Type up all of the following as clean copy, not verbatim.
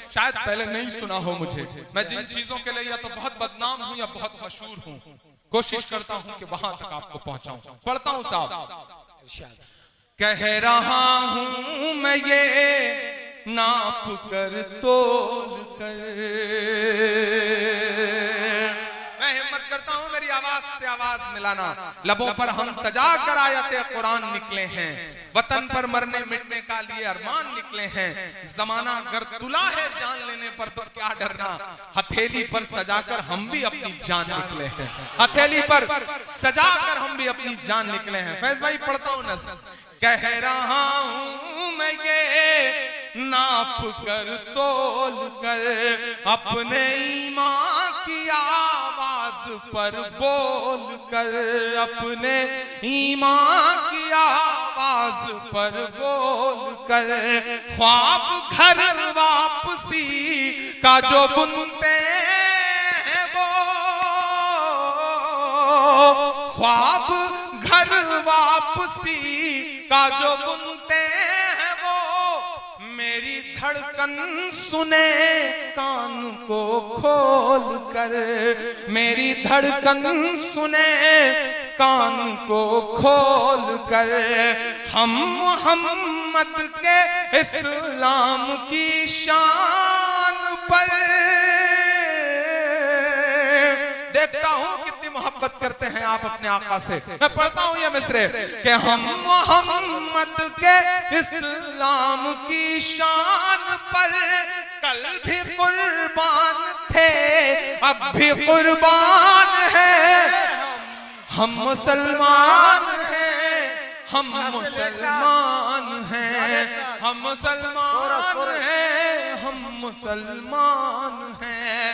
शायद पहले नहीं सुना हो मुझे। मैं जिन चीजों के लिए या तो बहुत बदनाम हूं या बहुत मशहूर हूं, कोशिश करता हूं कि वहां तक आपको पहुंचाऊं। पढ़ता हूं साहब। कह रहा हूं मैं ये नाप कर तोल कर, मैं हिम्मत करता हूं मेरी आवाज से आवाज मिलाना। लबों पर हम सजा कर आयते कुरान निकले हैं, वतन पर मरने मिटने का लिए अरमान निकले हैं। जमाना अगर तुला है जान लेने पर तो क्या डरना, हथेली पर सजाकर हम भी अपनी जान निकले हैं। हथेली पर सजाकर हम भी अपनी जान निकले हैं। फैज भाई पढ़ता हूं नस। कह रहा हूं मैं ये नाप कर तोल कर, अपने ईमान की आवाज पर बोल कर, अपने ईमान की आवाज पर बोल कर। ख्वाब घर वापसी का जो बुनते हैं वो, ख्वाब घर वापसी का जो बुनते हैं वो, मेरी धड़कन सुने कान को खोल कर, मेरी धड़कन सुने कान को खोल कर। हम मोहम्मद के इस्लाम की शान पर, देखता हूं कितनी मोहब्बत करते हैं आप अपने आका से। मैं पढ़ता हूं ये मिसरे कि हम मोहम्मद के इस्लाम की शान पर कल भी कुर्बान थे, अब भी कुर्बान है। हम मुसलमान हैं, हम मुसलमान हैं, हम मुसलमान हैं, हम मुसलमान हैं।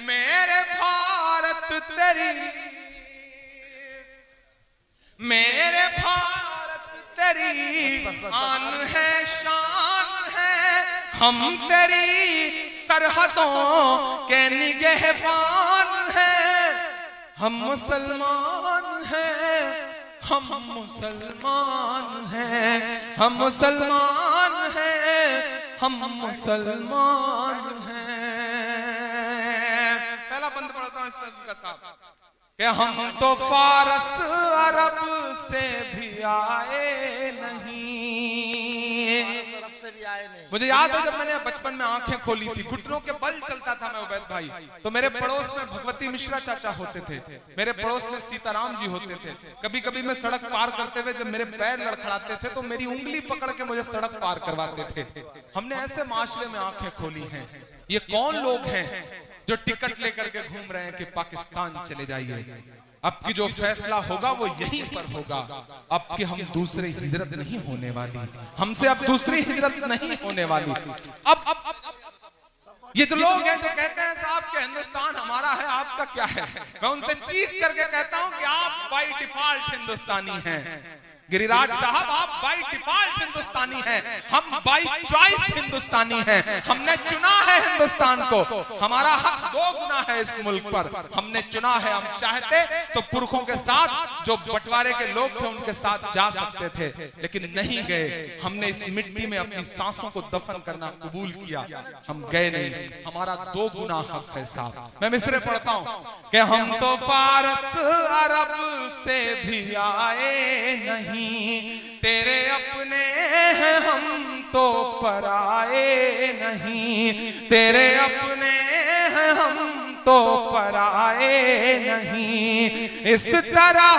मेरे भारत तेरी, मेरे भारत तेरी आन है शान है। हम तेरी सरहदों के निगहबान हैं। हम मुसलमान हैं, हम मुसलमान हैं, हम मुसलमान हैं, हम मुसलमान हैं। पहला बंद पढ़ता हूं इसका साथ कि हम तो फारस अरब से भी आए नहीं, से भी आए नहीं। मुझे याद है जब मैंने बचपन में आंखें खोली थी, घुटनों के बल चलता था मैं उबैद भाई, तो मेरे पड़ोस में भगवती मिश्रा चाचा होते थे, मेरे पड़ोस में सीताराम जी होते थे। कभी कभी मैं सड़क पार करते हुए जब मेरे पैर लड़खड़ाते थे तो मेरी उंगली पकड़ के मुझे सड़क पार करवाते थे। हमने ऐसे माशरे में आंखें खोली हैं। ये कौन लोग हैं जो टिकट लेकर के घूम रहे हैं कि पाकिस्तान चले जाइए? अब की जो फैसला होगा वो यहीं पर होगा। अब कि हम दूसरी हिजरत नहीं होने वाली, हमसे अब दूसरी हिजरत नहीं होने वाली। अब ये जो लोग हैं जो कहते हैं साहब कि हिंदुस्तान हमारा है, आपका क्या है, मैं उनसे चीख करके कहता हूं कि आप बाय डिफॉल्ट हिंदुस्तानी हैं। गिरिराज साहब आप बाय डिफॉल्ट हिंदुस्तानी हैं, हम बाय चॉइस हिंदुस्तानी हैं। हमने चुना है हिंदुस्तान को, हमारा हक 2 गुना है इस मुल्क पर। हमने चुना है, हम चाहते तो पुरखों के साथ जो बंटवारे के लोग थे उनके साथ जा सकते थे, लेकिन नहीं गए। हमने इस मिट्टी में अपनी सांसों को दफन करना कबूल किया, हम गए नहीं। हमारा 2 गुना हक है साहब। मैं मिसरे पढ़ता हूं कि हम तो फारस अरब से भी आए नहीं, तेरे अपने हैं हम तो पराए नहीं, तेरे अपने हम तो पराए नहीं। इस तरह